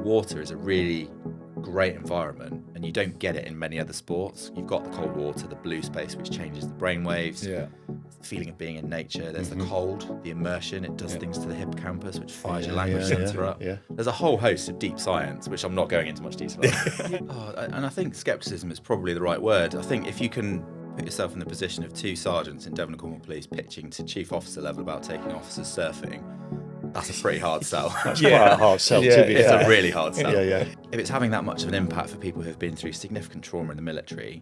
water is a really great environment, and you don't get it in many other sports. You've got the cold water, the blue space, which changes the brain waves. Yeah. The feeling of being in nature. There's the cold, the immersion. It does things to the hippocampus, which fires your language center up. Yeah. There's a whole host of deep science, which I'm not going into much detail on. And I think skepticism is probably the right word. I think if you can put yourself in the position of two sergeants in Devon and Cornwall Police pitching to chief officer level about taking officers surfing, that's a pretty hard sell. That's quite a hard sell, to be It's fair. a really hard sell. Yeah. If it's having that much of an impact for people who have been through significant trauma in the military,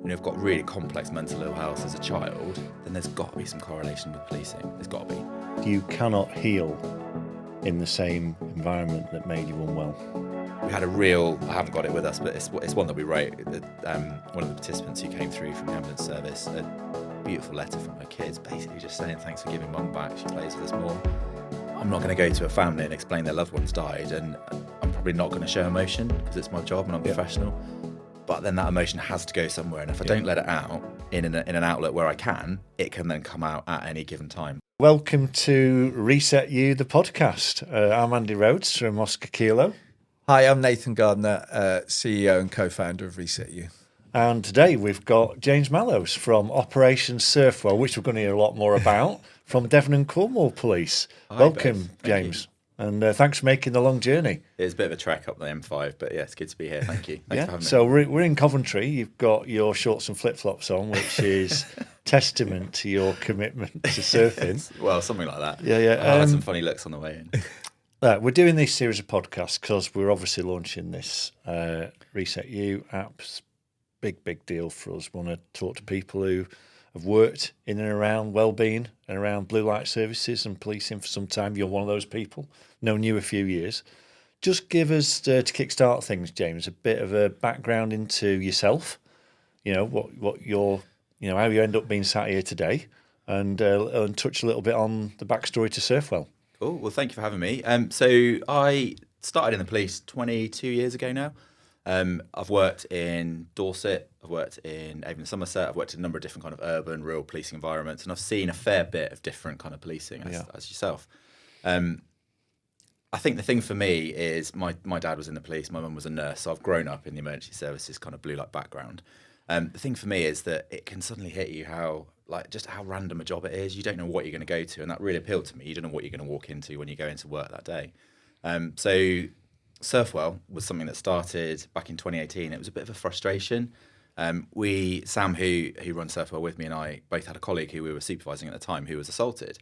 have got really complex mental ill health as a child, then there's got to be some correlation with policing. There's got to be. You cannot heal in the same environment that made you unwell. We had I haven't got it with us, but it's one that we wrote. One of the participants who came through from the ambulance service, a beautiful letter from her kids, basically just saying, thanks for giving mum back, she plays with us more. I'm not going to go to a family and explain their loved one's died, and I'm probably not going to show emotion because it's my job and I'm professional. But then that emotion has to go somewhere, and if I don't let it out in an outlet where I can, it can then come out at any given time. Welcome to ResetU, the podcast. I'm Andy Rhodes from Oscar Kilo. Hi, I'm Nathan Gardner, CEO and co-founder of ResetU. And today we've got James Mallows from Operation Surfwell, which we're going to hear a lot more about, from Devon and Cornwall Police. Hi, Welcome, both. James. And thanks for making the long journey. It's a bit of a trek up the M5, but yeah, it's good to be here. Thank you. Thanks for having me. So we're in Coventry. You've got your shorts and flip-flops on, which is testament to your commitment to surfing. Well, something like that. Yeah. I had some funny looks on the way in. We're doing this series of podcasts because we're obviously launching this ResetU apps. Big deal for us. We want to talk to people who have worked in and around Wellbeing and around blue light services and policing for some time. You're one of those people. Known you a few years. Just give us, to kickstart things, James, a bit of a background into yourself. You know, what your, how you end up being sat here today, and touch a little bit on the backstory to Surfwell. Cool. Well, thank you for having me. So I started in the police 22 years ago now. I've worked in Dorset, I've worked in Avon and Somerset, I've worked in a number of different kind of urban, rural policing environments, and I've seen a fair bit of different kind of policing as yourself. I think the thing for me is my dad was in the police, my mum was a nurse, so I've grown up in the emergency services kind of blue light background. The thing for me is that it can suddenly hit you how random a job it is. You don't know what you're going to go to, and that really appealed to me. You don't know what you're going to walk into when you go into work that day. So Surfwell was something that started back in 2018. It was a bit of a frustration. Sam, who runs Surfwell with me, and I both had a colleague who we were supervising at the time who was assaulted.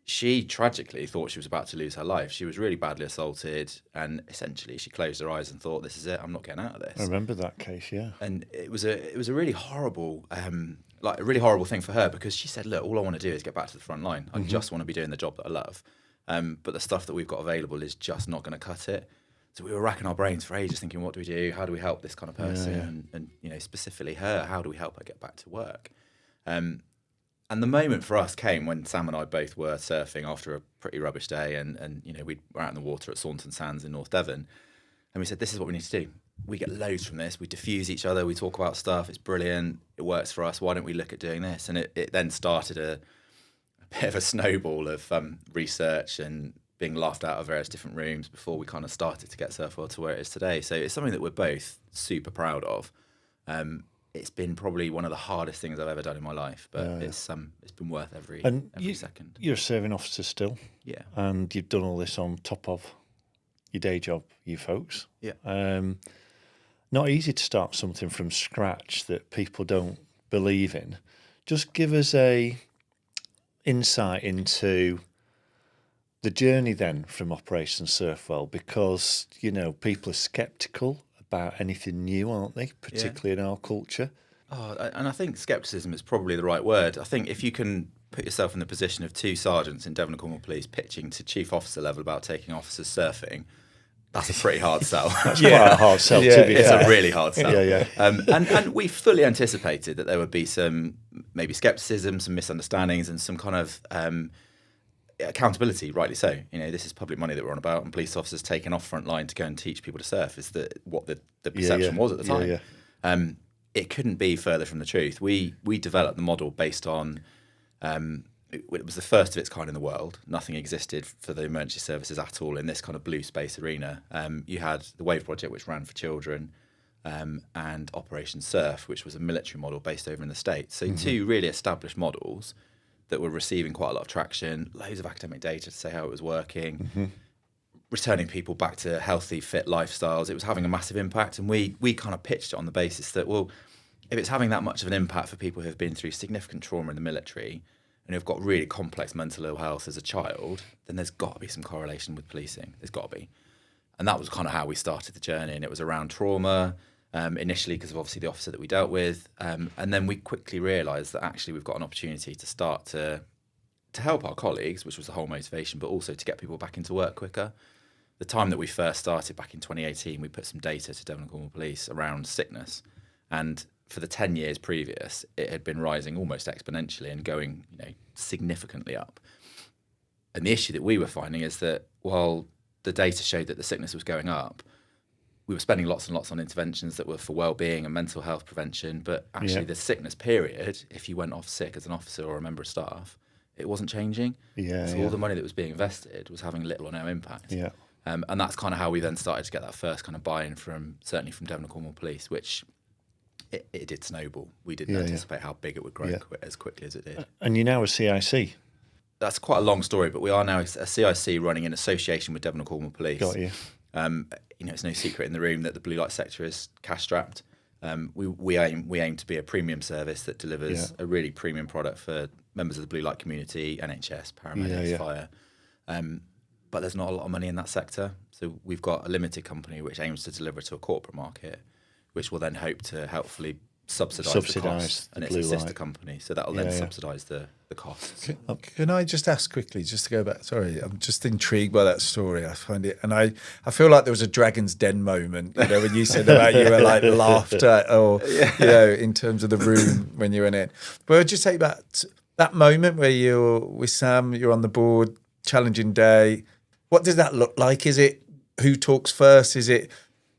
She tragically thought she was about to lose her life. She was really badly assaulted, and essentially she closed her eyes and thought, "This is it. I'm not getting out of this." I remember that case, yeah. And it was a really horrible, a really horrible thing for her, because she said, "Look, all I want to do is get back to the front line. I just want to be doing the job that I love. But the stuff that we've got available is just not going to cut it." So we were racking our brains for ages, thinking, "What do we do? How do we help this kind of person?" And specifically her, how do we help her get back to work? And the moment for us came when Sam and I both were surfing after a pretty rubbish day, and we were out in the water at Saunton Sands in North Devon, and we said, "This is what we need to do. We get loads from this. We diffuse each other. We talk about stuff. It's brilliant. It works for us. Why don't we look at doing this?" And it then started a bit of a snowball of research and being laughed out of various different rooms before we kind of started to get Surfwell to where it is today. So it's something that we're both super proud of. It's been probably one of the hardest things I've ever done in my life, but it's been worth every second. You're a serving officer still. Yeah. And you've done all this on top of your day job, you folks. Yeah. Not easy to start something from scratch that people don't believe in. Just give us a insight into the journey then from Operation Surfwell, because people are skeptical about anything new, aren't they? Particularly in our culture. And I think skepticism is probably the right word. I think if you can put yourself in the position of two sergeants in Devon and Cornwall Police pitching to chief officer level about taking officers surfing, that's a pretty hard sell. That's quite a hard sell, to be It's fair. a really hard sell. Yeah. And we fully anticipated that there would be some maybe skepticism, some misunderstandings, and some kind of accountability, rightly so. This is public money that we're on about, and police officers taking off Frontline to go and teach people to surf is what the perception was at the time. It couldn't be further from the truth. We developed the model based on it was the first of its kind in the world. Nothing existed for the emergency services at all in this kind of blue space arena. You had the Wave Project, which ran for children, and Operation Surf, which was a military model based over in the States. So two really established models that were receiving quite a lot of traction, loads of academic data to say how it was working, returning people back to healthy, fit lifestyles. It was having a massive impact. And we kind of pitched it on the basis that, well, if it's having that much of an impact for people who have been through significant trauma in the military and who've got really complex mental ill health as a child, then there's got to be some correlation with policing. There's got to be. And that was kind of how we started the journey. And it was around trauma, initially because of obviously the officer that we dealt with. And then we quickly realised that actually we've got an opportunity to start to help our colleagues, which was the whole motivation, but also to get people back into work quicker. The time that we first started back in 2018, we put some data to Devon and Cornwall Police around sickness. And for the 10 years previous, it had been rising almost exponentially and going, significantly up. And the issue that we were finding is that while the data showed that the sickness was going up, we were spending lots and lots on interventions that were for well-being and mental health prevention, but actually the sickness period, if you went off sick as an officer or a member of staff, it wasn't changing. So all the money that was being invested was having little or no impact. And that's kind of how we then started to get that first kind of buy-in certainly from Devon and Cornwall Police, which it did snowball. We didn't anticipate how big it would grow as quickly as it did. And you're now a CIC. That's quite a long story, but we are now a CIC running in association with Devon and Cornwall Police. Got you. It's no secret in the room that the blue light sector is cash strapped. We aim to be a premium service that delivers a really premium product for members of the blue light community, NHS, paramedics, fire. But there's not a lot of money in that sector. So we've got a limited company which aims to deliver to a corporate market, which will then hope to helpfully subsidise the costs, and it's a sister company, so that will then subsidise the costs. Can I just ask quickly, just to go back? Sorry, I'm just intrigued by that story. I find it, and I feel like there was a Dragon's Den moment, when you said about you were like laughter, or in terms of the room when you were in it. But I'd just say about that moment where you're with Sam, you're on the board, challenging day. What does that look like? Is it who talks first? Is it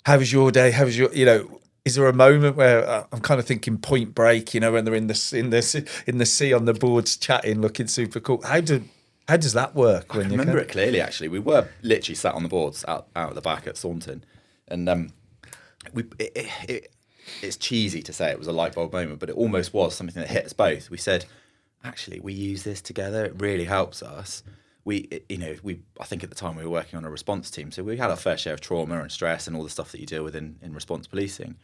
how was your day? How was your Is there a moment where I'm kind of thinking Point Break, when they're in the sea on the boards chatting, looking super cool? How does that work? I remember it clearly. Actually, we were literally sat on the boards out at the back at Saunton, and it's cheesy to say it was a light bulb moment, but it almost was something that hit us both. We said, actually, we use this together. It really helps us. I think at the time we were working on a response team, so we had our fair share of trauma and stress and all the stuff that you deal with in response policing.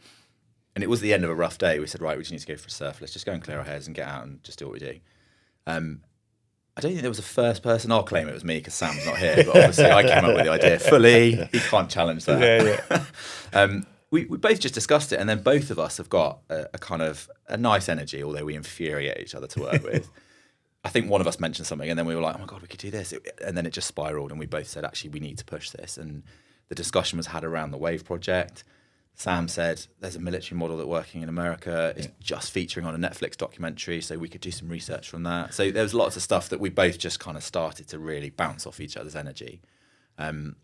And it was the end of a rough day. We said, right, we just need to go for a surf. Let's just go and clear our heads and get out and just do what we do. I don't think there was a first person. I'll claim it was me because Sam's not here, but obviously I came up with the idea fully. He can't challenge that. We both just discussed it, and then both of us have got a kind of a nice energy, although we infuriate each other to work with. I think one of us mentioned something, and then we were like, oh my God, we could do this. And then it just spiraled, and we both said, actually, we need to push this. And the discussion was had around the Wave Project. Sam said, there's a military model that's working in America. It's just featuring on a Netflix documentary, so we could do some research from that. So there was lots of stuff that we both just kind of started to really bounce off each other's energy. And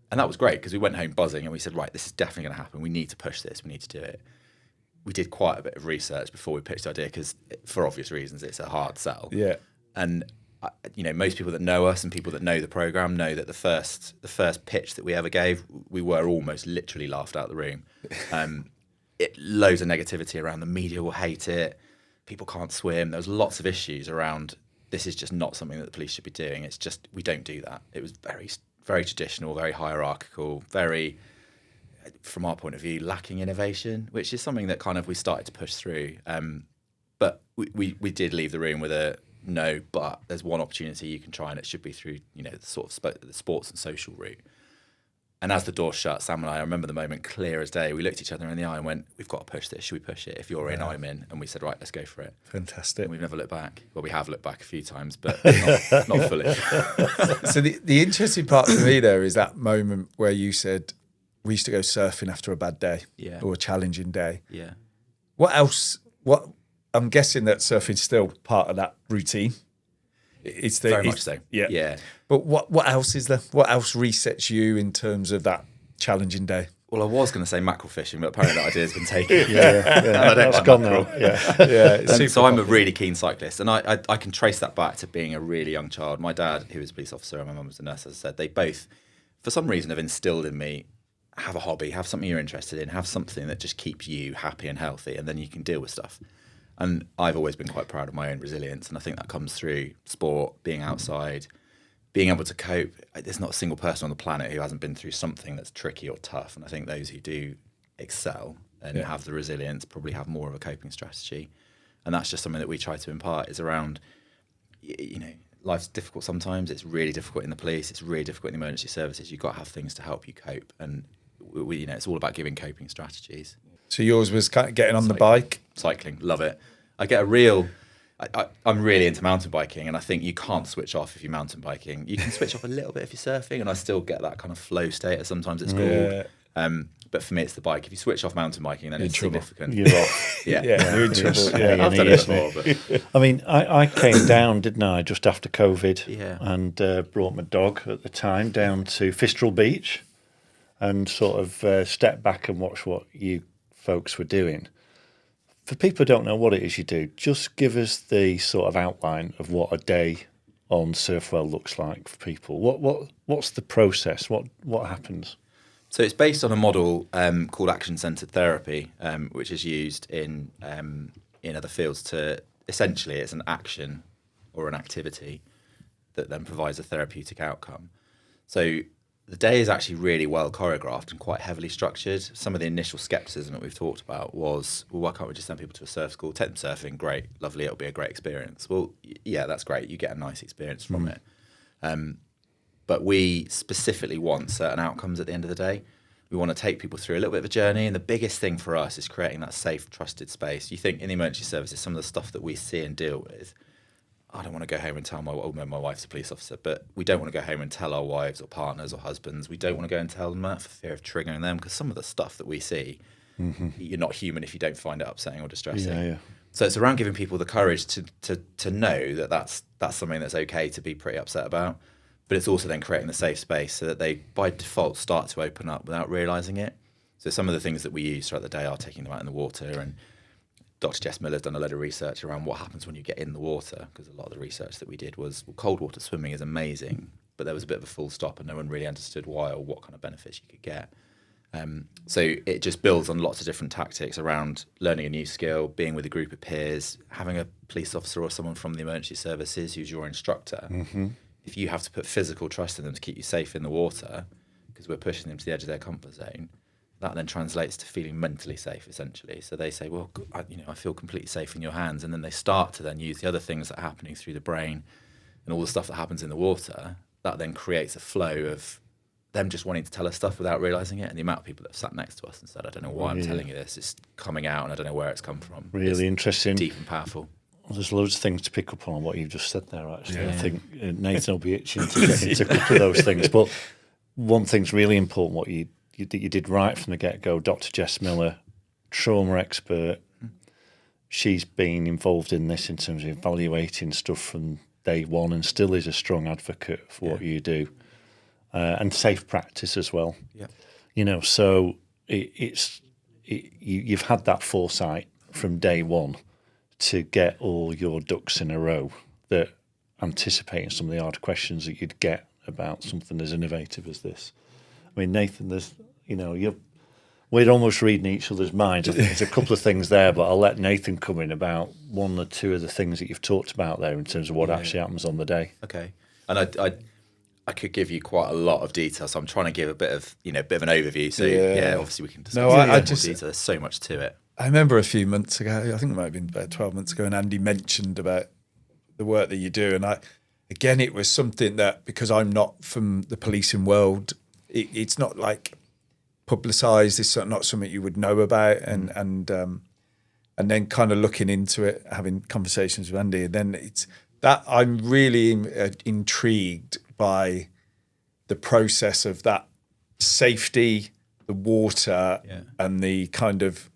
that was great, because we went home buzzing, and we said, right, this is definitely going to happen. We need to push this. We need to do it. We did quite a bit of research before we pitched the idea, because for obvious reasons, it's a hard sell. Yeah. And most people that know us and people that know the program know that the first pitch that we ever gave, we were almost literally laughed out of the room. Loads of negativity around the media will hate it. People can't swim. There was lots of issues around this is just not something that the police should be doing. It's just we don't do that. It was very, very traditional, very hierarchical, very, from our point of view, lacking innovation, which is something that kind of we started to push through. But we did leave the room with a no, but there's one opportunity you can try, and it should be through the sort of the sports and social route. And as the door shut, Sam and I remember the moment clear as day. We looked each other in the eye and went, we've got to push this. Should we push it? If you're in, I'm in. And we said, right, let's go for it. Fantastic. And we've never looked back. Well, we have looked back a few times, but not fully. So the interesting part for me there is that moment where you said, we used to go surfing after a bad day or a challenging day. Yeah. What else? I'm guessing that surfing's still part of that routine. It's very much so. Yeah. But what else is there? What else resets you in terms of that challenging day? Well, I was going to say mackerel fishing, but apparently that idea has been taken. That's gone now. So I'm a really keen cyclist, and I can trace that back to being a really young child. My dad, who was a police officer, and my mum was a nurse, as I said, they both, for some reason, have instilled in me, have a hobby, have something you're interested in, have something that just keeps you happy and healthy, and then you can deal with stuff. And I've always been quite proud of my own resilience, and I think that comes through sport, being outside, being able to cope. There's not a single person on the planet who hasn't been through something that's tricky or tough, and I think those who do excel and have the resilience probably have more of a coping strategy. And that's just something that we try to impart, is around, life's difficult sometimes. It's really difficult in the police. It's really difficult in the emergency services. You've got to have things to help you cope, and it's all about giving coping strategies. So yours was kind of getting on the bike? Cycling, love it. I'm really into mountain biking, and I think you can't switch off if you're mountain biking. You can switch off a little bit if you're surfing, and I still get that kind of flow state, as sometimes it's called. But for me, it's the bike. If you switch off mountain biking, then it's significant. You're off. You're in trouble. I've done it before. But I mean, I came down, didn't I, just after COVID, and brought my dog at the time down to Fistral Beach, and sort of stepped back and watched what you folks were doing. For people who don't know what it is you do, just give us the sort of outline of what a day on Surfwell looks like for people. What's the process? What happens? So it's based on a model called action-centered therapy, which is used in other fields to, essentially, it's an action or an activity that then provides a therapeutic outcome. So the day is actually really well choreographed and quite heavily structured. Some of the initial skepticism that we've talked about was, well, why can't we just send people to a surf school, take them surfing, great, lovely, it'll be a great experience. Well, yeah, that's great. You get a nice experience from it. But we specifically want certain outcomes at the end of the day. We want to take people through a little bit of a journey, and the biggest thing for us is creating that safe, trusted space. You think in the emergency services, some of the stuff that we see and deal with, I don't want to go home and tell my wife's a police officer, but we don't want to go home and tell our wives or partners or husbands. We don't want to go and tell them that for fear of triggering them, because some of the stuff that we see, you're not human if you don't find it upsetting or distressing. So it's around giving people the courage to know that that's something that's okay to be pretty upset about. But it's also then creating the safe space so that they, by default, start to open up without realising it. So some of the things that we use throughout the day are taking them out in the water. And Dr. James Mallows done a load of research around what happens when you get in the water, because a lot of the research that we did was, well, cold water swimming is amazing, but there was a bit of a full stop and no one really understood why or what kind of benefits you could get. So it just builds on lots of different tactics around learning a new skill, being with a group of peers, having a police officer or someone from the emergency services who's your instructor. If you have to put physical trust in them to keep you safe in the water, because we're pushing them to the edge of their comfort zone, that then translates to feeling mentally safe, essentially. So they say, well, I feel completely safe in your hands. And then they start to then use the other things that are happening through the brain and all the stuff that happens in the water. That then creates a flow of them just wanting to tell us stuff without realising it. And the amount of people that have sat next to us and said, I don't know why I'm telling you this. It's coming out and I don't know where it's come from. Really interesting. Deep and powerful. Well, there's loads of things to pick up on what you've just said there, actually. I think Nathan will be itching to get into a couple of those things. But one thing's really important, what you did right from the get-go. Dr. Jess Miller, trauma expert, she's been involved in this in terms of evaluating stuff from day one and still is a strong advocate for what you do. And safe practice as well. Yeah. So you've had that foresight from day one to get all your ducks in a row, that anticipating some of the hard questions that you'd get about something as innovative as this. I mean, Nathan, we're almost reading each other's minds. I think there's a couple of things there, but I'll let Nathan come in about one or two of the things that you've talked about there in terms of what actually happens on the day. Okay. And I could give you quite a lot of detail, so I'm trying to give a bit of an overview. So obviously we can discuss more detail. There's so much to it. I remember a few months ago, I think it might have been about 12 months ago, and Andy mentioned about the work that you do. And it was something that, because I'm not from the policing world, it's not like publicised. It's not something you would know about. And then kind of looking into it, having conversations with Andy, and then it's that I'm really intrigued by the process of that safety, the water, and the kind of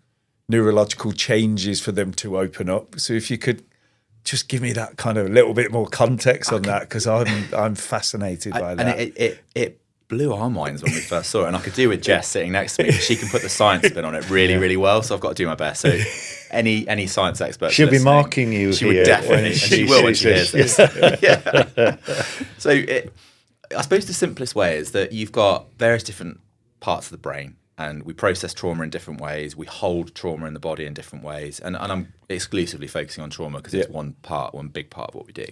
neurological changes for them to open up. So if you could just give me that kind of a little bit more context on that, because I'm fascinated by that. And blew our minds when we first saw it. And I could do with Jess sitting next to me. She can put the science spin on it really, really well. So I've got to do my best. So any science expert, she'll be marking you. She here would definitely, and she will when she hears this. Yeah. So I suppose the simplest way is that you've got various different parts of the brain, and we process trauma in different ways. We hold trauma in the body in different ways. And I'm exclusively focusing on trauma because it's one big part of what we do.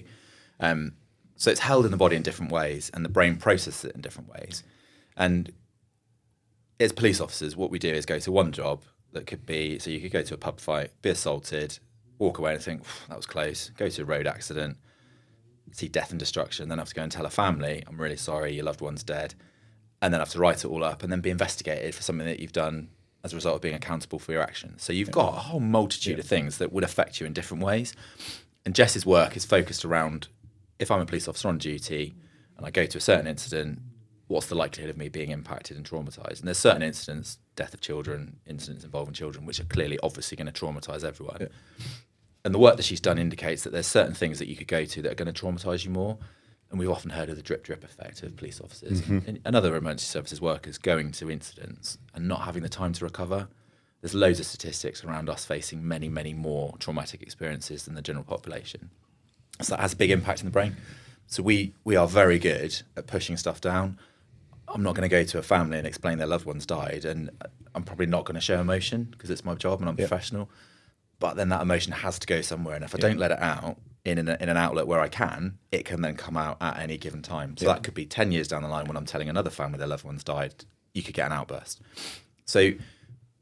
So it's held in the body in different ways, and the brain processes it in different ways. And as police officers, what we do is go to one job that could be, so you could go to a pub fight, be assaulted, walk away and think, that was close, go to a road accident, see death and destruction, then have to go and tell a family, I'm really sorry, your loved one's dead, and then have to write it all up and then be investigated for something that you've done as a result of being accountable for your actions. So you've got a whole multitude of things that would affect you in different ways. And Jess's work is focused around, if I'm a police officer on duty and I go to a certain incident, what's the likelihood of me being impacted and traumatised? And there's certain incidents, death of children, incidents involving children, which are clearly obviously going to traumatise everyone. Yeah. And the work that she's done indicates that there's certain things that you could go to that are going to traumatise you more. And we've often heard of the drip effect of police officers and other emergency services workers going to incidents and not having the time to recover. There's loads of statistics around us facing many, many more traumatic experiences than the general population. So that has a big impact in the brain. So we are very good at pushing stuff down. I'm not going to go to a family and explain their loved one's died, and I'm probably not going to show emotion because it's my job and I'm professional. But then that emotion has to go somewhere, and if I don't let it out in an outlet where I can, it can then come out at any given time. So that could be 10 years down the line when I'm telling another family their loved one's died, you could get an outburst. So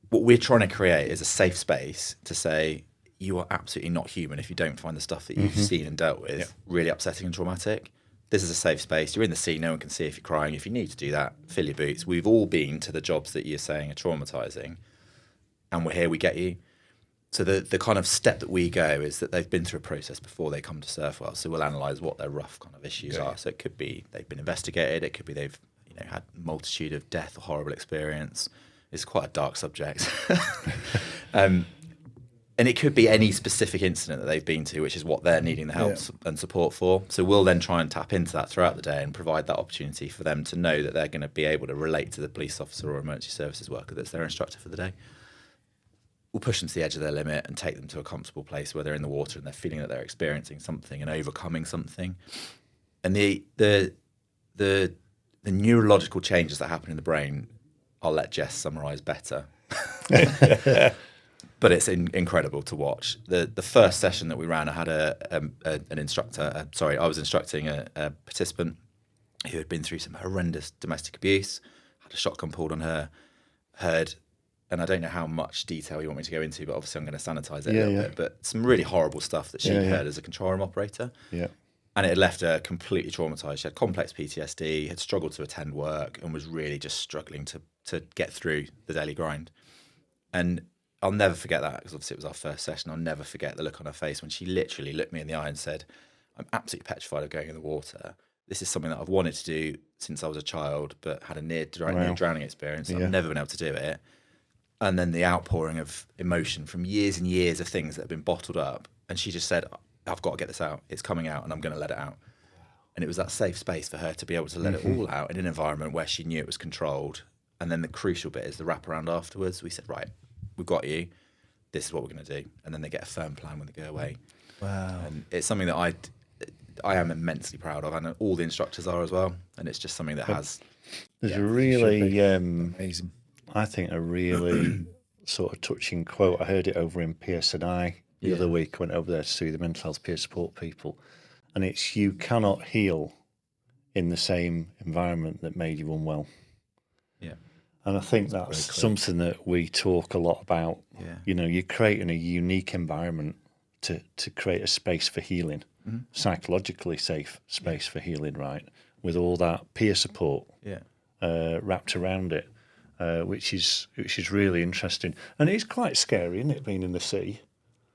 what we're trying to create is a safe space to say, you are absolutely not human if you don't find the stuff that you've seen and dealt with really upsetting and traumatic. This is a safe space. You're in the sea. No one can see if you're crying. If you need to do that, fill your boots. We've all been to the jobs that you're saying are traumatizing, and we're here. We get you. So the kind of step that we go is that they've been through a process before they come to Surfwell. So we'll analyse what their rough kind of issues are. So it could be they've been investigated. It could be they've had a multitude of death or horrible experience. It's quite a dark subject. And it could be any specific incident that they've been to, which is what they're needing the help and support for. So we'll then try and tap into that throughout the day and provide that opportunity for them to know that they're going to be able to relate to the police officer or emergency services worker that's their instructor for the day. We'll push them to the edge of their limit and take them to a comfortable place where they're in the water and they're feeling that they're experiencing something and overcoming something. And the neurological changes that happen in the brain, I'll let Jess summarise better. But it's incredible to watch. The first session that we ran, I had an instructor. I was instructing a participant who had been through some horrendous domestic abuse, had a shotgun pulled on her, and I don't know how much detail you want me to go into, but obviously I'm going to sanitise it a little bit. But some really horrible stuff that she'd heard as a control room operator. Yeah. And it had left her completely traumatised. She had complex PTSD, had struggled to attend work, and was really just struggling to get through the daily grind. And I'll never forget that, because obviously it was our first session. I'll never forget the look on her face when she literally looked me in the eye and said, I'm absolutely petrified of going in the water. This is something that I've wanted to do since I was a child, but had a near drowning experience. I've never been able to do it. And then the outpouring of emotion from years and years of things that have been bottled up. And she just said, I've got to get this out. It's coming out and I'm going to let it out. And it was that safe space for her to be able to let it all out in an environment where she knew it was controlled. And then the crucial bit is the wraparound afterwards. We said, right, we've got you. This is what we're going to do. And then they get a firm plan when they go away. Wow. And it's something that I am immensely proud of. And all the instructors are as well. And it's just something that has... There's a really... amazing. I think a really sort of touching quote. I heard it over in PSNI the other week. I went over there to see the mental health peer support people. And it's, you cannot heal in the same environment that made you unwell. Yeah. And I think that's something that we talk a lot about. Yeah. You know, you're creating a unique environment to create a space for healing, psychologically safe space for healing, right? With all that peer support wrapped around it, which is really interesting. And it's quite scary, isn't it, being in the sea?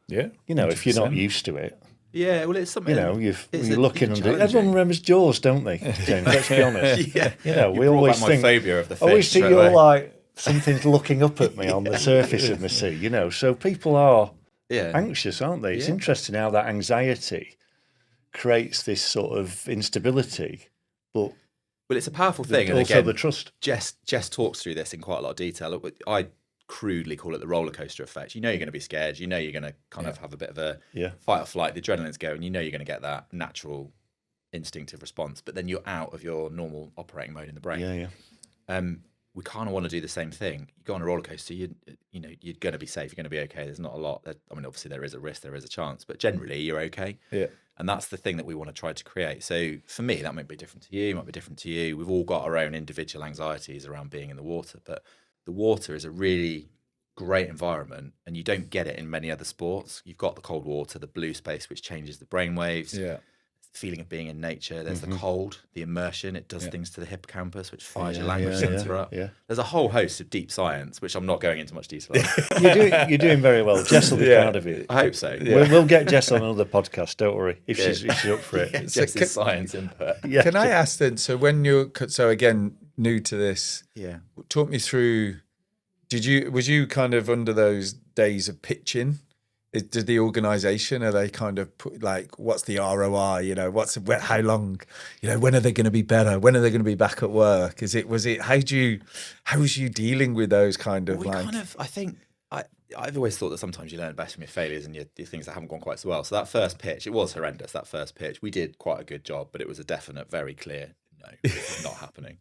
Yeah. You know, 100%. If you're not used to it. Yeah, well, it's something. You know, you're looking under. Everyone remembers Jaws, don't they, James? Let's be honest. You know, we always think. Phobia of the fish. Always think you're like something's looking up at me on the surface in the sea. You know, so people are anxious, aren't they? It's interesting how that anxiety creates this sort of instability, but Well, it's a powerful thing. And also again, the trust. Jess talks through this in quite a lot of detail. I crudely call it the roller coaster effect. You know you're going to be scared. You know you're going to kind of have a bit of a fight or flight. The adrenaline's going. You know you're going to get that natural instinctive response. But then you're out of your normal operating mode in the brain. We kind of want to do the same thing. You go on a roller coaster, you're going to be safe. You're going to be okay. There's not a lot. I mean, obviously there is a risk, there is a chance, but generally you're okay. Yeah. And that's the thing that we want to try to create. So for me, that might be different to you, might be different to you. We've all got our own individual anxieties around being in the water, but the water is a really great environment, and you don't get it in many other sports. You've got the cold water, the blue space, which changes the brain waves. Yeah. Feeling of being in nature. There's the cold, the immersion. It does things to the hippocampus, which fires your language center up. Yeah. There's a whole host of deep science, which I'm not going into much detail on. You're doing very well. Jess will be proud of you. I hope so. We'll get Jess on another podcast. Don't worry, if she's up for it. Jess's science input. Yeah. Can I ask then? So when again new to this, talk me through. Was you kind of under those days of pitching? Did the organisation, are they kind of put like, what's the ROI? You know, how long? You know, when are they going to be better? When are they going to be back at work? How was you dealing with those kind of I think I've always thought that sometimes you learn best from your failures and your things that haven't gone quite so well. So that first pitch, it was horrendous. That first pitch, we did quite a good job, but it was a definite, very clear no, this is not happening.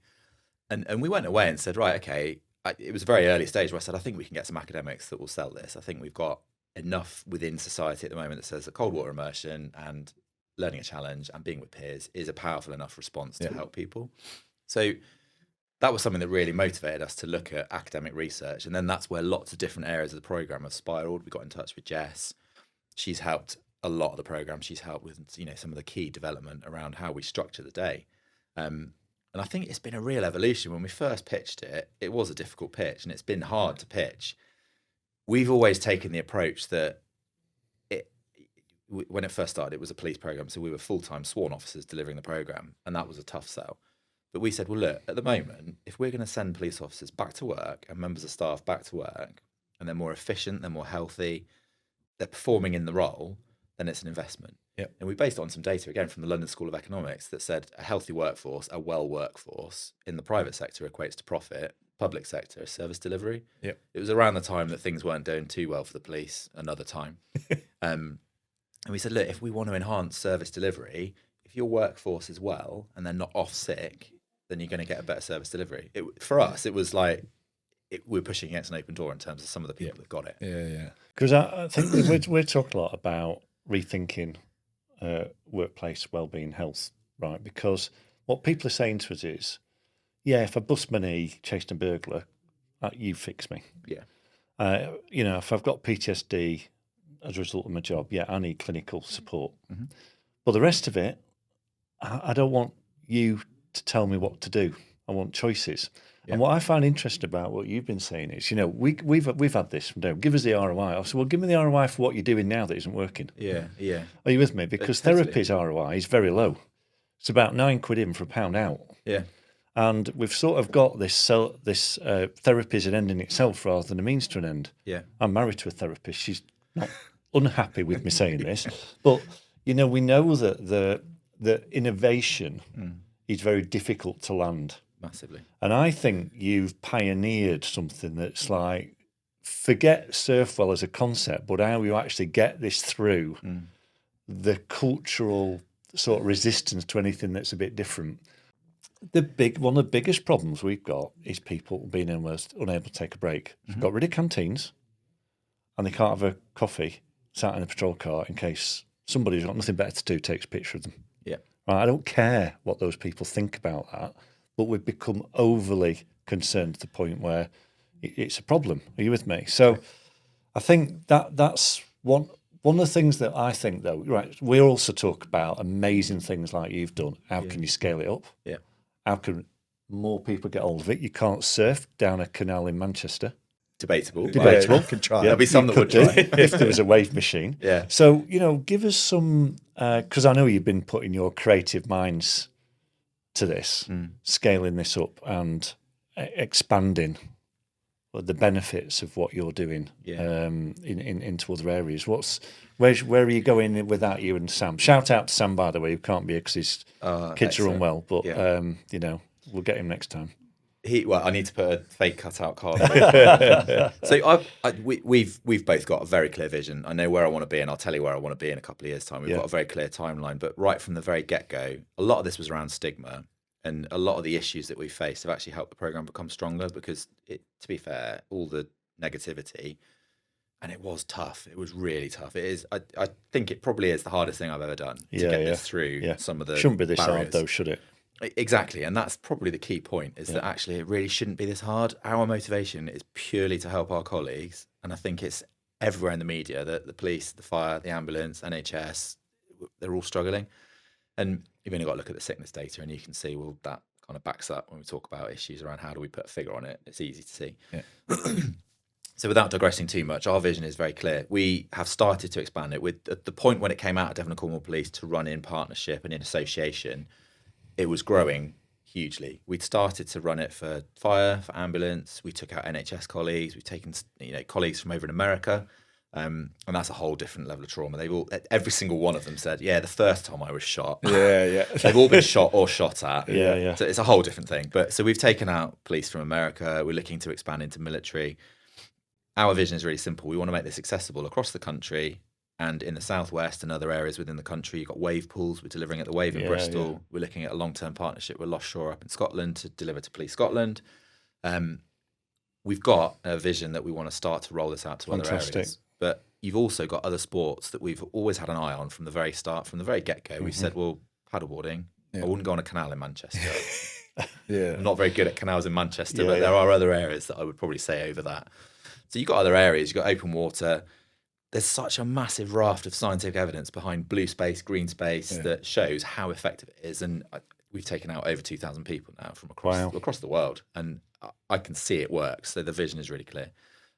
And we went away and said, right, okay. It was a very early stage where I said, I think we can get some academics that will sell this. I think we've got enough within society at the moment that says that cold water immersion and learning a challenge and being with peers is a powerful enough response to help people. So that was something that really motivated us to look at academic research. And then that's where lots of different areas of the program have spiraled. We got in touch with Jess. She's helped a lot of the program. She's helped with, some of the key development around how we structure the day. And I think it's been a real evolution. When we first pitched it, it was a difficult pitch and it's been hard to pitch. We've always taken the approach that when it first started, it was a police program. So we were full-time sworn officers delivering the program, and that was a tough sell. But we said, well, look, at the moment, if we're going to send police officers back to work and members of staff back to work, and they're more efficient, they're more healthy, they're performing in the role, then it's an investment. Yep. And we based it on some data, again, from the London School of Economics that said a healthy workforce, a well workforce in the private sector equates to profit. Public sector service delivery. Yep. It was around the time that things weren't doing too well for the police, another time. And we said, look, if we want to enhance service delivery, if your workforce is well and they're not off sick, then you're going to get a better service delivery. For us, it was like we're pushing against an open door in terms of some of the people that got it. Yeah. Because I think we're talking a lot about rethinking workplace wellbeing health, right? Because what people are saying to us is, yeah, if I bust my knee chasing a burglar, you fix me. Yeah. If I've got PTSD as a result of my job, I need clinical support. Mm-hmm. But the rest of it, I don't want you to tell me what to do. I want choices. Yeah. And what I find interesting about what you've been saying is, we've had this from day one. Give us the ROI. I said, well, give me the ROI for what you're doing now that isn't working. Yeah. Are you with me? Because therapy's ROI is very low. It's about £9 in for £1 out. Yeah. And we've sort of got this therapy as an end in itself rather than a means to an end. Yeah. I'm married to a therapist. She's not unhappy with me saying this. But, we know that the innovation is very difficult to land. Massively. And I think you've pioneered something that's like, forget Surfwell as a concept, but how you actually get this through the cultural sort of resistance to anything that's a bit different. One of the biggest problems we've got is people being almost unable to take a break. They've got rid of canteens and they can't have a coffee sat in a patrol car in case somebody who's got nothing better to do takes a picture of them. Yeah. Right, I don't care what those people think about that, but we've become overly concerned to the point where it's a problem. Are you with me? So I think that's one of the things that I think, though, right, we also talk about amazing things like you've done. How can you scale it up? Yeah. How can more people get hold of it? You can't surf down a canal in Manchester. Debatable. You could try. There'll be some that would try. if there was a wave machine. Yeah. So, give us some, because I know you've been putting your creative minds to this, scaling this up and expanding the benefits of what you're doing into other areas. Where are you going with that, you and Sam? Shout out to Sam, by the way, who can't be here because his kids are unwell. But, We'll get him next time. Well, I need to put a fake cutout card on. So we've both got a very clear vision. I know where I want to be, and I'll tell you where I want to be in a couple of years' time. We've got a very clear timeline. But right from the very get-go, a lot of this was around stigma, and a lot of the issues that we faced have actually helped the program become stronger. Because, to be fair, all the negativity, and it was tough. It was really tough. It is. I think it probably is the hardest thing I've ever done to get this through some of the Shouldn't be this barriers. hard though, should it? Exactly, and that's probably the key point, is that actually it really shouldn't be this hard. Our motivation is purely to help our colleagues, and I think it's everywhere in the media that the police, the fire, the ambulance, NHS, they're all struggling. And you've only got to look at the sickness data and you can see, well, that kind of backs up when we talk about issues around how do we put a figure on it. It's easy to see. So without digressing too much, our vision is very clear. We have started to expand it. With at the point when it came out of Devon and Cornwall Police to run in partnership and in association, it was growing hugely. We'd started to run it for fire, for ambulance. We took out NHS colleagues. We've taken colleagues from over in America, and that's a whole different level of trauma. Every single one of them said, "Yeah, the first time I was shot." They've all been shot or shot at. So it's a whole different thing. But so we've taken out police from America. We're looking to expand into military. Our vision is really simple. We want to make this accessible across the country. And in the southwest and other areas within the country, you've got wave pools. We're delivering at the Wave in Bristol. We're looking at a long-term partnership with Lost Shore up in Scotland to deliver to Police Scotland. We've got a vision that we want to start to roll this out to other areas. But you've also got other sports that we've always had an eye on from the very start, from the very get-go. We said, well, paddleboarding. I wouldn't go on a canal in Manchester. I'm not very good at canals in Manchester, but there are other areas that I would probably say over that. So you've got other areas. You've got open water. There's such a massive raft of scientific evidence behind blue space, green space that shows how effective it is. And we've taken out over 2,000 people now from across the world, and I can see it works. So the vision is really clear.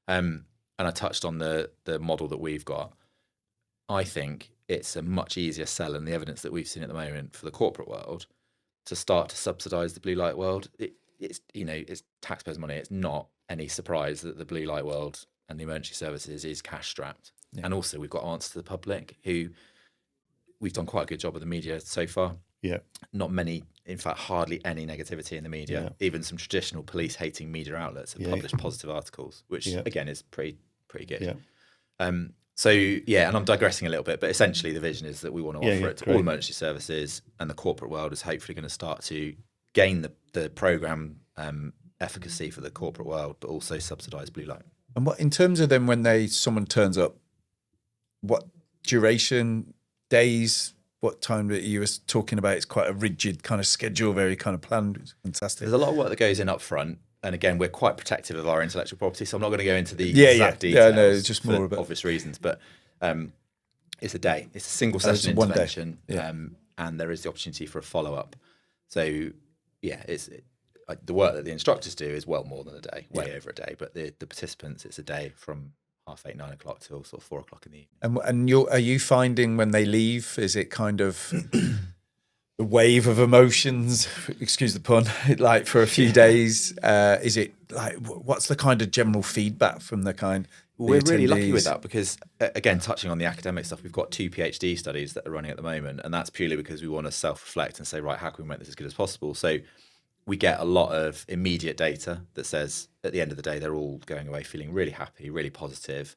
And I touched on the model that we've got. I think it's a much easier sell than the evidence that we've seen at the moment for the corporate world to start to subsidise the blue light world. It's taxpayers' money. It's not any surprise that the blue light world and the emergency services is cash strapped. And also we've got answers to the public who we've done quite a good job with the media so far. Not many, in fact, hardly any negativity in the media. Even some traditional police hating media outlets have published positive articles, which again is pretty good. And I'm digressing a little bit, but essentially the vision is that we want to offer it to all emergency services, and the corporate world is hopefully going to start to gain the programme efficacy for the corporate world, but also subsidise blue light. And what in terms of then when someone turns up, what duration, days, what time that you were talking about? It's quite a rigid kind of schedule, very kind of planned. It's fantastic. There's a lot of work that goes in up front. And again, we're quite protective of our intellectual property, so I'm not going to go into the exact details just for more about obvious reasons. But it's a day. It's a single session intervention, and there is the opportunity for a follow-up. So, the work that the instructors do is well more than a day, way over a day. But the participants, it's a day from 8:30, 9 o'clock till sort of 4 o'clock in the evening. And are you finding when they leave, is it kind of the wave of emotions, excuse the pun, like for a few days? Is it like, what's the kind of general feedback from the kind? We're really lucky with that because, again, touching on the academic stuff, we've got 2 PhD studies that are running at the moment, and that's purely because we want to self-reflect and say, right, how can we make this as good as possible? So we get a lot of immediate data that says at the end of the day, they're all going away feeling really happy, really positive.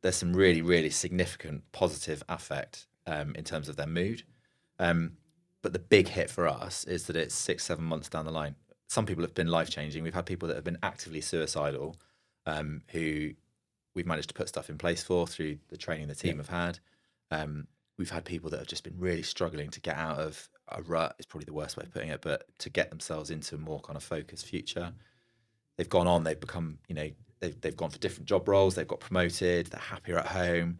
There's some really, really significant positive affect in terms of their mood. But the big hit for us is that it's 6-7 months down the line. Some people have been life-changing. We've had people that have been actively suicidal who we've managed to put stuff in place for through the training the team have had. We've had people that have just been really struggling to get out of a rut, is probably the worst way of putting it, but to get themselves into a more kind of focused future. They've gone on, they've become, they've gone for different job roles, they've got promoted, they're happier at home.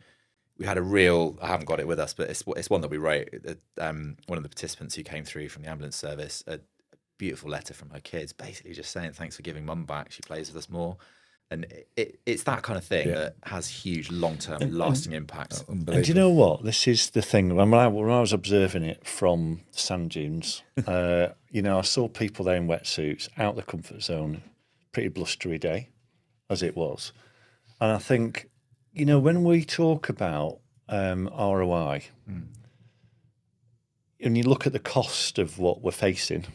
We had I haven't got it with us, but it's one that we wrote. One of the participants who came through from the ambulance service, a beautiful letter from her kids, basically just saying, thanks for giving mum back, she plays with us more. And it's that kind of thing that has huge long-term lasting impacts. And do you know what? This is the thing. When I was observing it from the sand dunes, I saw people there in wetsuits, out the comfort zone, pretty blustery day, as it was. And I think, when we talk about ROI, and you look at the cost of what we're facing,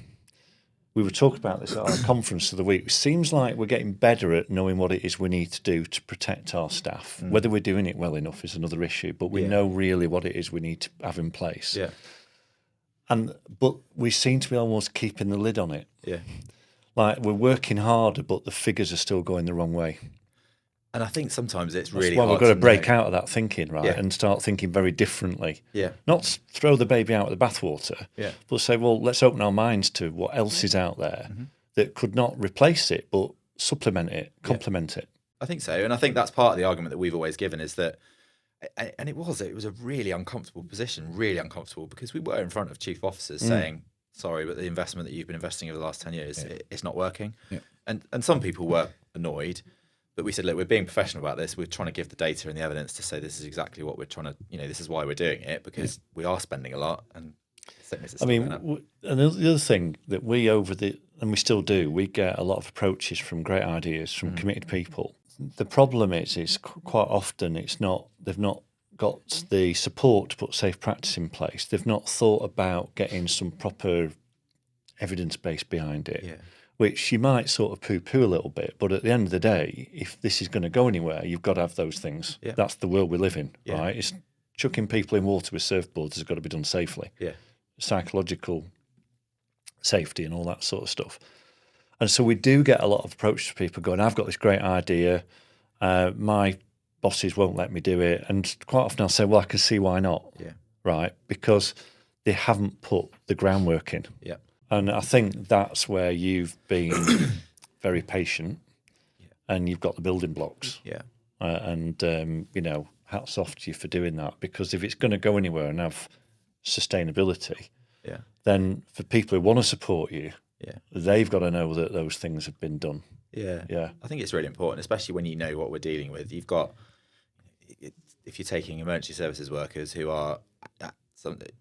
we were talking about this at our conference of the week. It seems like we're getting better at knowing what it is we need to do to protect our staff. Whether we're doing it well enough is another issue, but we know really what it is we need to have in place. Yeah. But we seem to be almost keeping the lid on it. Yeah. Like we're working harder, but the figures are still going the wrong way. And I think sometimes it's really Well, hard we've got to break know. out of that thinking, right, and start thinking very differently. Yeah. Not throw the baby out with the bathwater, but say, well, let's open our minds to what else is out there that could not replace it, but supplement it, complement it. I think so. And I think that's part of the argument that we've always given is that, and it was a really uncomfortable position, really uncomfortable, because we were in front of chief officers saying, sorry, but the investment that you've been investing over the last 10 years, it's not working. Yeah. And some people were annoyed. But we said, look, we're being professional about this. We're trying to give the data and the evidence to say this is exactly what we're trying to, this is why we're doing it, because we are spending a lot. And and the other thing that and we still do, we get a lot of approaches from great ideas from committed people. The problem is quite often they've not got the support to put safe practice in place. They've not thought about getting some proper evidence base behind it. Yeah. Which you might sort of poo-poo a little bit, but at the end of the day, if this is going to go anywhere, you've got to have those things. Yeah. That's the world we live in, right? It's chucking people in water with surfboards has got to be done safely. Yeah. Psychological safety and all that sort of stuff. And so we do get a lot of approaches to people going, I've got this great idea, my bosses won't let me do it. And quite often I'll say, well, I can see why not, right? Because they haven't put the groundwork in. Yeah. And I think that's where you've been very patient and you've got the building blocks. Yeah. Hats off to you for doing that, because if it's going to go anywhere and have sustainability, then for people who want to support you, they've got to know that those things have been done. Yeah. Yeah. I think it's really important, especially when you know what we're dealing with. You've got, if you're taking emergency services workers who are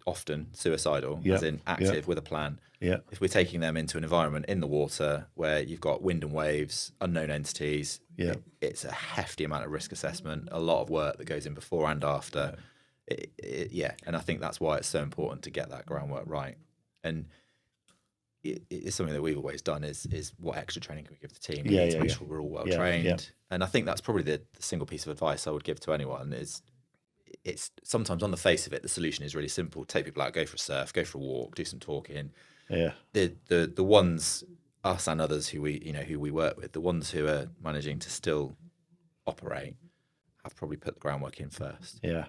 often suicidal, as in active with a plan. Yeah. If we're taking them into an environment in the water where you've got wind and waves, unknown entities, it's a hefty amount of risk assessment, a lot of work that goes in before and after. And I think that's why it's so important to get that groundwork right. And it's something that we've always done is what extra training can we give the team? To make sure we're all well trained. Yeah. And I think that's probably the single piece of advice I would give to anyone is, it's sometimes on the face of it, the solution is really simple. Take people out, go for a surf, go for a walk, do some talking. Yeah. The ones, us and others who we work with, the ones who are managing to still operate have probably put the groundwork in first. Yeah.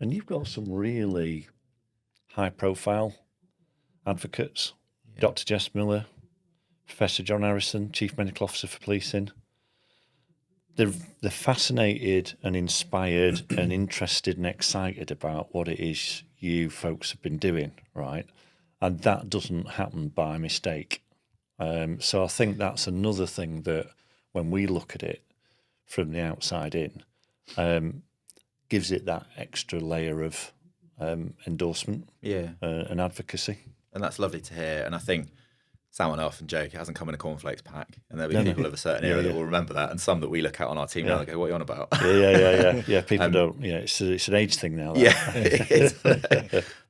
And you've got some really high profile advocates. Yeah. Dr. Jess Miller, Professor John Harrison, Chief Medical Officer for Policing. They're fascinated and inspired and interested and excited about what it is you folks have been doing, right? And that doesn't happen by mistake. So I think that's another thing that when we look at it from the outside in, gives it that extra layer of endorsement and advocacy. And that's lovely to hear. And I think Sam and I often joke, it hasn't come in a cornflakes pack. And there'll be people of a certain era that will remember that, and some that we look at on our team now and go, what are you on about? Yeah, people don't. Yeah, it's an age thing now. It is.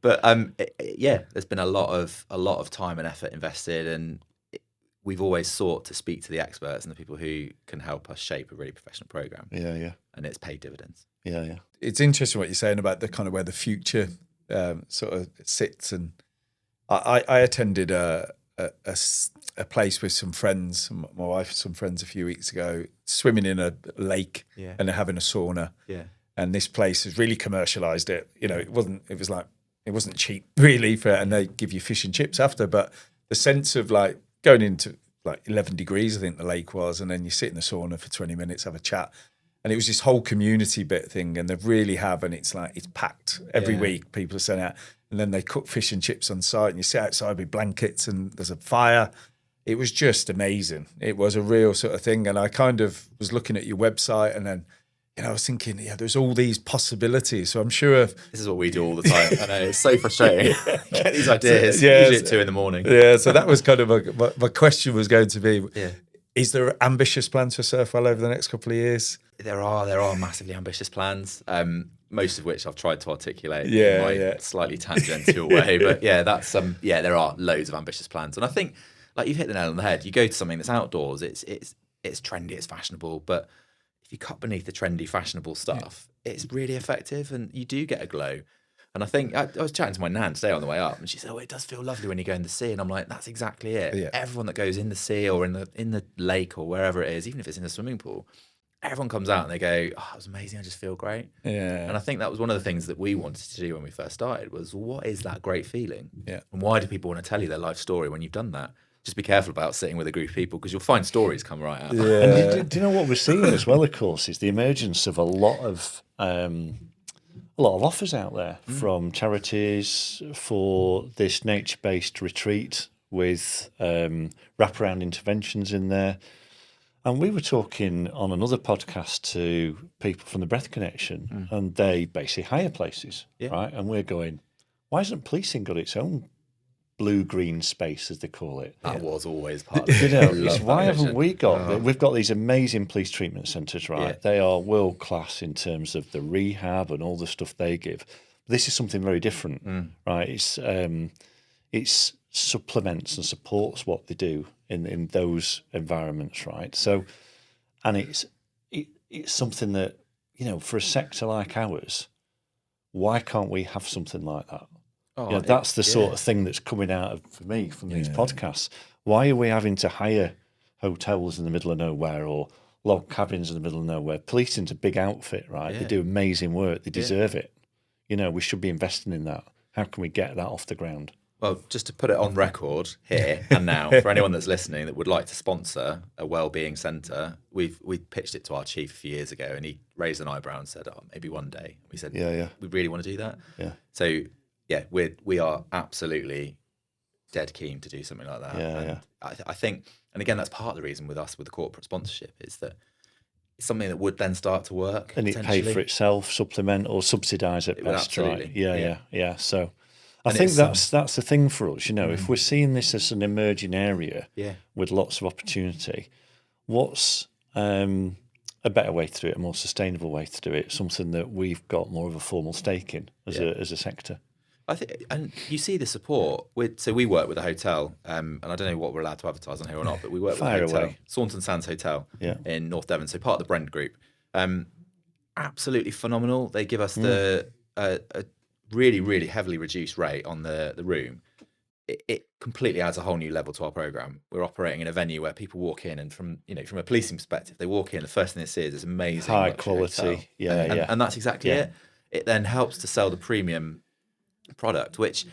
But there's been a lot of time and effort invested, and we've always sought to speak to the experts and the people who can help us shape a really professional program. Yeah. And it's paid dividends. Yeah. It's interesting what you're saying about the kind of where the future sort of sits. And I attended a place with some friends, my wife and some friends a few weeks ago, swimming in a lake and they're having a sauna. Yeah. And this place has really commercialized it. It wasn't cheap really and they give you fish and chips after, but the sense of like going into like 11 degrees, I think the lake was, and then you sit in the sauna for 20 minutes, have a chat. And it was this whole community bit thing, and they really have, and it's packed every week. People are sent out, and then they cook fish and chips on site, and you sit outside with blankets, and there's a fire. It was just amazing. It was a real sort of thing, and I kind of was looking at your website, and then I was thinking, there's all these possibilities. So I'm sure this is what we do all the time. I know it's so frustrating. Get these ideas usually at 2 a.m. Yeah, so that was kind of my question was going to be: is there ambitious plans for Surfwell over the next couple of years? There are massively ambitious plans, most of which I've tried to articulate in my slightly tangential way. But that's there are loads of ambitious plans, and I think like you've hit the nail on the head. You go to something that's outdoors, it's trendy, it's fashionable, but if you cut beneath the trendy, fashionable stuff, it's really effective, and you do get a glow. And I think I was chatting to my nan today on the way up, and she said, "Oh, it does feel lovely when you go in the sea." And I'm like, "That's exactly it." Yeah. Everyone that goes in the sea or in the lake or wherever it is, even if it's in a swimming pool, everyone comes out and they go, "Oh, it was amazing. I just feel great." Yeah. And I think that was one of the things that we wanted to do when we first started was, what is that great feeling? Yeah. And why do people want to tell you their life story when you've done that? Just be careful about sitting with a group of people, because you'll find stories come right out. Yeah. And do you know what we're seeing as well, of course, is the emergence of a lot of offers out there from charities for this nature-based retreat with wraparound interventions in there. And we were talking on another podcast to people from the Breath Connection, and they basically hire places, right? And we're going, why hasn't policing got its own blue-green space, as they call it? That was always part of You it. know, Love it's that why haven't vision. we got? We've got these amazing police treatment centres, right? Yeah. They are world class in terms of the rehab and all the stuff they give. This is something very different, right? It's supplements and supports what they do in those environments, right? So, and it's something that, you know, for a sector like ours, why can't we have something like that? Oh, Yeah, that's the sort of thing that's coming out of, for me, from these podcasts. Why are we having to hire hotels in the middle of nowhere or log cabins in the middle of nowhere? Policing's a big outfit, right? They do amazing work. They deserve it. You know, we should be investing in that. How can we get that off the ground? Well, just to put it on record here and now, for anyone that's listening that would like to sponsor a wellbeing centre, we pitched it to our chief a few years ago, and he raised an eyebrow and said, "Oh, maybe one day." We said, Yeah. we really want to do that." Yeah. So yeah, we are absolutely dead keen to do something like that. Yeah. I think, and again, that's part of the reason with us with the corporate sponsorship is that it's something that would then start to work. And it pay for itself, supplement or subsidise at would best, right? absolutely. Yeah. So I And think it's, that's the thing for us. You know, if we're seeing this as an emerging area with lots of opportunity, what's a better way to do it, a more sustainable way to do it, something that we've got more of a formal stake in as a sector? I think, and you see the support with. So we work with a hotel, and I don't know what we're allowed to advertise on here or not, but we work with Fire a hotel, away. Saunton Sands Hotel Yeah. in North Devon. So part of the Brent Group, absolutely phenomenal. They give us a really, really heavily reduced rate on the room. It completely adds a whole new level to our program. We're operating in a venue where people walk in, and from a policing perspective, they walk in, the first thing they see is this amazing High luxury quality. hotel. And that's exactly Yeah. it. It then helps to sell the premium product, which,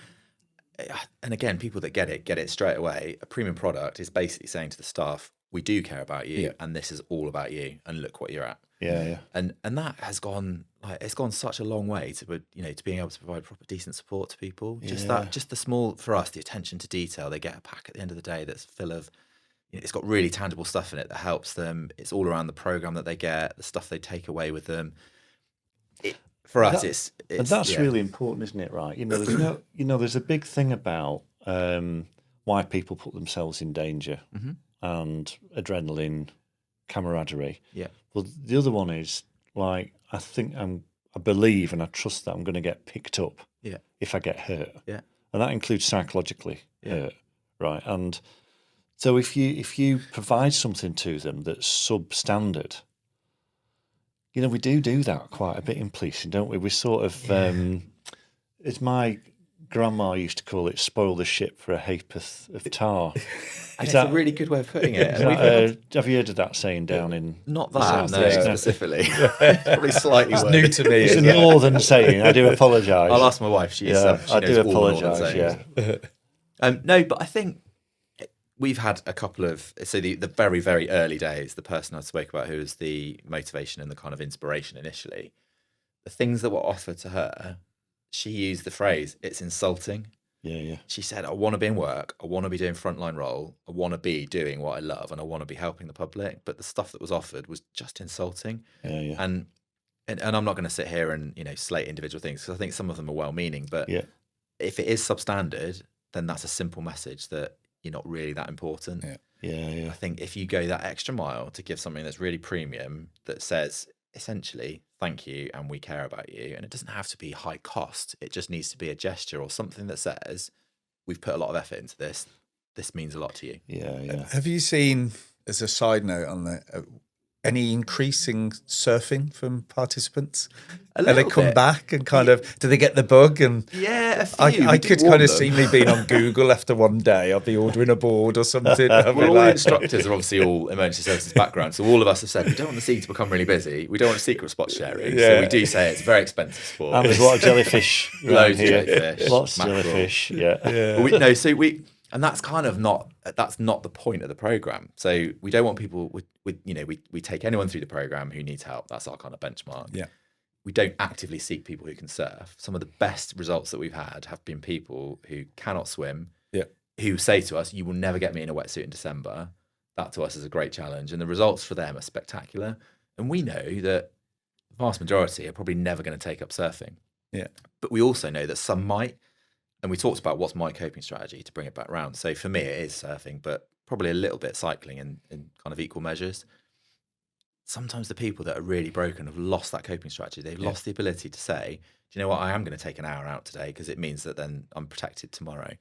and again, people that get it straight away. A premium product is basically saying to the staff, we do care about you, and this is all about you, and look what you're at. Yeah. And that has gone, like, it's gone such a long way to to being able to provide proper decent support to people. Just the small, for us, the attention to detail. They get a pack at the end of the day that's full of, it's got really tangible stuff in it that helps them. It's all around the program that they get, the stuff they take away with them. For us, it's and that's really important, isn't it? Right? You know, there's a big thing about why people put themselves in danger and adrenaline, camaraderie. Yeah. Well, the other one is like I believe and I trust that I'm going to get picked up. Yeah. If I get hurt. Yeah. And that includes psychologically hurt, right? And so if you provide something to them that's substandard. You know, we do that quite a bit in policing, don't we? We sort of, as my grandma used to call it, spoil the ship for a hap'orth of tar. It's a really good way of putting it. Have you heard of that saying down in Not the that, south? no, specifically. Probably slightly It's new to me. It's a isn't it? northern saying. I do apologise. I'll ask my wife. She I do knows all the northern apologise. sayings. Yeah, No, but I think we've had a couple of, so the very, very early days, the person I spoke about who was the motivation and the kind of inspiration initially, the things that were offered to her, she used the phrase, it's insulting. yeah. She said, I want to be in work, I want to be doing frontline role, I want to be doing what I love, and I want to be helping the public. But the stuff that was offered was just insulting. Yeah. And I'm not going to sit here and, slate individual things, because I think some of them are well-meaning. But if it is substandard, then that's a simple message that you're not really that important. Yeah. I think if you go that extra mile to give something that's really premium, that says essentially, thank you and we care about you, and it doesn't have to be high cost, it just needs to be a gesture or something that says, we've put a lot of effort into this, this means a lot to you. Yeah. Have you seen, as a side note on that, any increasing surfing from participants? A And they little come bit. back and kind of, do they get the bug? And Yeah, a few. I We did could warn kind of them. see me being on Google after one day. I'll be ordering a board or something. I'll be Well, all the like, instructors are obviously all emergency services background, so all of us have said we don't want the sea to become really busy. We don't want secret spot sharing, so we do say it's a very expensive sport. And there's a lot of jellyfish around Loads of here. jellyfish, Lots of mackerel. jellyfish, yeah. But and that's kind of not the point of the program. So we don't want people we take anyone through the program who needs help. That's our kind of benchmark. Yeah. We don't actively seek people who can surf. Some of the best results that we've had have been people who cannot swim, Yeah. who say to us, "You will never get me in a wetsuit in December." That to us is a great challenge, and the results for them are spectacular. And we know that the vast majority are probably never going to take up surfing. Yeah. But we also know that some might. And we talked about what's my coping strategy to bring it back round. So for me, it is surfing, but probably a little bit cycling in kind of equal measures. Sometimes the people that are really broken have lost that coping strategy. They've lost the ability to say, do you know what, I am going to take an hour out today because it means that then I'm protected tomorrow.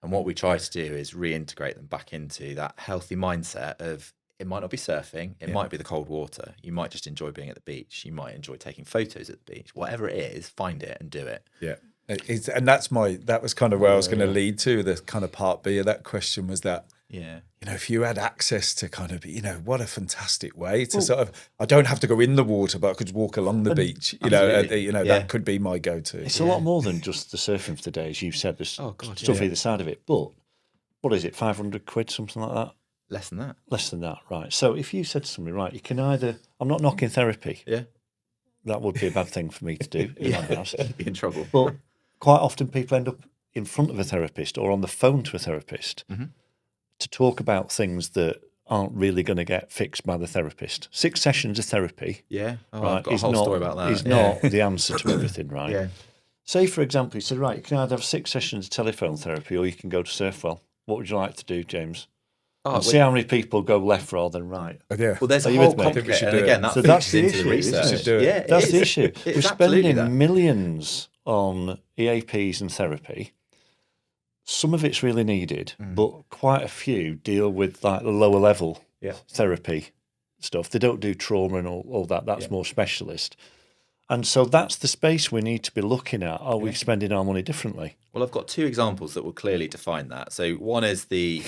And what we try to do is reintegrate them back into that healthy mindset of, it might not be surfing, it might be the cold water. You might just enjoy being at the beach. You might enjoy taking photos at the beach. Whatever it is, find it and do it. Yeah. And that was kind of where I was going to lead to. The kind of part B of that question was that, if you had access to kind of, what a fantastic way to sort of, I don't have to go in the water, but I could walk along the beach. That could be my go-to. It's a lot more than just the surfing for the day, as you said. There's stuff either side of it. But what is it, 500 quid, something like that? Less than that. Less than that, right. So if you said to somebody, right, you can either, I'm not knocking therapy. Yeah. That would be a bad thing for me to do in my house. You'd be in trouble. But quite often people end up in front of a therapist or on the phone to a therapist to talk about things that aren't really going to get fixed by the therapist. 6 sessions of therapy. Yeah. Right, I've got a whole story about that. Is not the answer to everything, right? Yeah. Say, for example, you said, right, you can either have 6 sessions of telephone therapy or you can go to Surfwell. What would you like to do, James? And see how many people go left rather than right. Yeah. Well, there's Are a you whole with me? I think we complicated, should and do again, it. that So feeds that's the into issue, the isn't research. it? Should do it. Yeah, it That's is. the issue. It's We're absolutely spending that. millions on EAPs and therapy. Some of it's really needed, but quite a few deal with like the lower level therapy stuff. They don't do trauma and all that. That's more specialist. And so that's the space we need to be looking at. Are we spending our money differently? Well, I've got 2 examples that will clearly define that. So one is the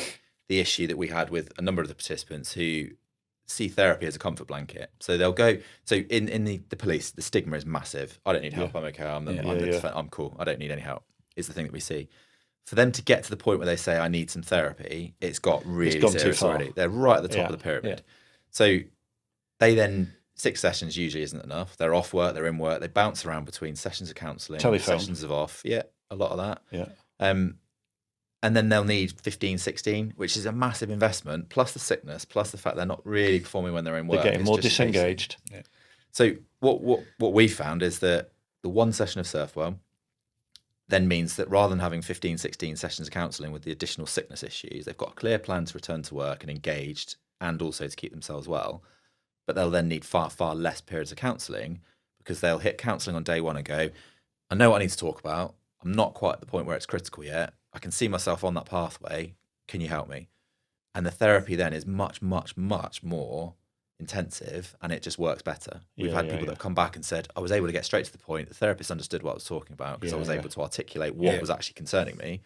issue that we had with a number of the participants who see therapy as a comfort blanket. So they'll go. So in the police, the stigma is massive. I don't need help. I'm okay. I'm cool. I don't need any help. Is the thing that we see. For them to get to the point where they say, I need some therapy, it's got really gone too serious far. already. They're right at the top of the pyramid. So they then, 6 sessions usually isn't enough. They're off work, they're in work, they bounce around between sessions of counselling, Telephone. sessions of off. Yeah, a lot of that. Yeah. And then they'll need 15, 16, which is a massive investment, plus the sickness, plus the fact they're not really performing when they're in work. They're getting It's more just disengaged. so what we found is that the one session of Surfwell then means that rather than having 15, 16 sessions of counselling with the additional sickness issues, they've got a clear plan to return to work and engaged and also to keep themselves well. But they'll then need far, far less periods of counselling because they'll hit counselling on day 1 and go, I know what I need to talk about. I'm not quite at the point where it's critical yet. I can see myself on that pathway. Can you help me? And the therapy then is much, much, much more intensive and it just works better. We've had people that have come back and said, I was able to get straight to the point. The therapist understood what I was talking about because I was able to articulate what was actually concerning me.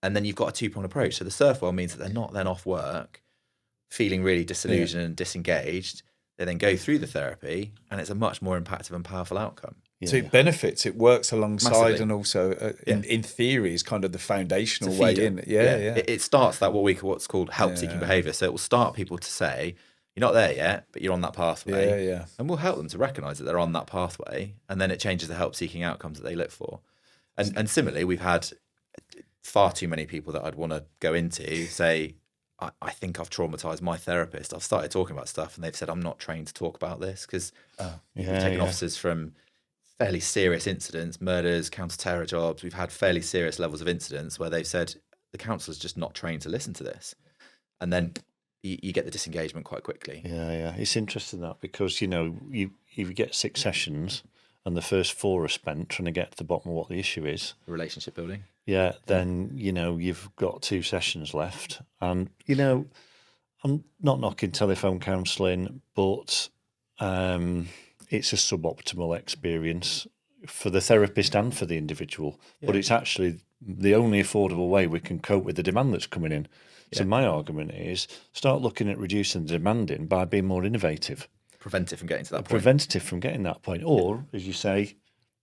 And then you've got a 2-pronged approach. So the Surfwell means that they're not then off work, feeling really disillusioned and disengaged. They then go through the therapy and it's a much more impactful and powerful outcome. So it benefits, it works alongside, Massively. and also in theory is kind of the foundational It's a way feeder. in. It starts that what's called help-seeking behaviour. So it will start people to say, you're not there yet, but you're on that pathway. And we'll help them to recognise that they're on that pathway, and then it changes the help-seeking outcomes that they look for. And similarly, we've had far too many people that I'd want to go into say, I think I've traumatised my therapist. I've started talking about stuff, and they've said, I'm not trained to talk about this because we've taken officers from fairly serious incidents, murders, counter-terror jobs. We've had fairly serious levels of incidents where they've said, the counsellor's just not trained to listen to this. And then you get the disengagement quite quickly. Yeah. It's interesting that because, you get 6 sessions and the first 4 are spent trying to get to the bottom of what the issue is, Relationship building. yeah, then, you've got 2 sessions left. And, I'm not knocking telephone counselling, but it's a suboptimal experience for the therapist and for the individual. But it's actually the only affordable way we can cope with the demand that's coming in. So my argument is start looking at reducing the demanding by being more innovative. Preventive from getting to that point. Preventative from getting that point. Or, as you say,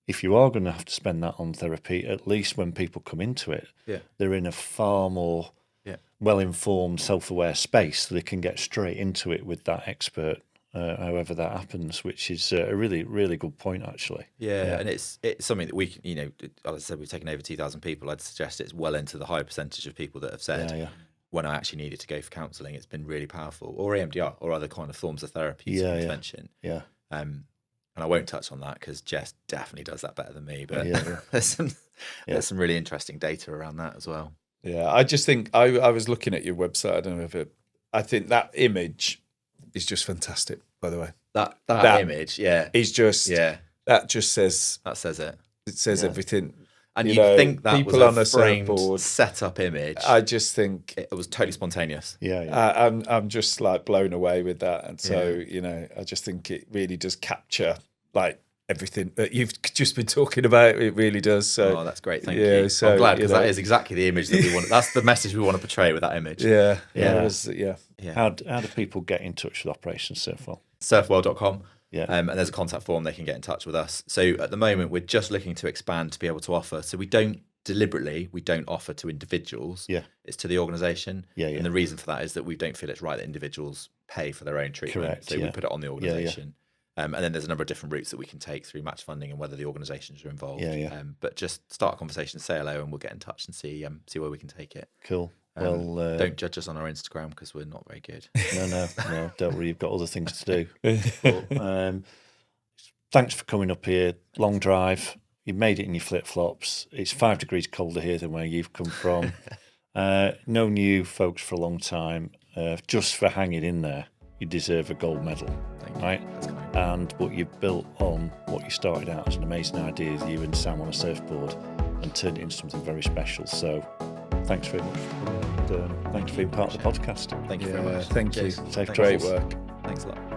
if you are going to have to spend that on therapy, at least when people come into it, they're in a far more well-informed, self-aware space, so they can get straight into it with that expert, however that happens, which is a really, really good point, actually. Yeah, and it's something that we can, as I said, we've taken over 2,000 people. I'd suggest it's well into the high percentage of people that have said, when I actually needed to go for counselling, it's been really powerful, or EMDR, or other kind of forms of therapy, intervention. Yeah. And I won't touch on that because Jess definitely does that better than me. But there's some really interesting data around that as well. Yeah, I just think I was looking at your website. I don't know I think that image is just fantastic. By the way, that image, is just that just says it. It says everything. And you'd think that people was on a framed surfboard set-up image. I just think it was totally spontaneous. I'm just like blown away with that, and so I just think it really does capture like everything that you've just been talking about. It really does. So that's great. Thank you. So, I'm glad because that is exactly the image that we want. That's the message we want to portray with that image. How do people get in touch with Operation Surfwell? Surfwell.com. And there's a contact form they can get in touch with us. So at the moment, we're just looking to expand to be able to offer. So we don't offer to individuals. It's to the organisation. And the reason for that is that we don't feel it's right that individuals pay for their own treatment. Correct, so we put it on the organisation. And then there's a number of different routes that we can take through match funding and whether the organisations are involved. But just start a conversation, say hello, and we'll get in touch and see where we can take it. Cool. Well, don't judge us on our Instagram because we're not very good. No, don't worry. You've got other things to do. But, thanks for coming up here. Long drive. You made it in your flip-flops. It's 5 degrees colder here than where you've come from. Known you folks for a long time. Just for hanging in there, you deserve a gold medal. Thank you. Right? That's kind. And what you've built on what you started out as an amazing idea, you and Sam on a surfboard, and turned it into something very special. So thanks very much for coming, and thanks for being part of the podcast. Thank you very much. Thank you. Safe Great travels. work. Thanks a lot.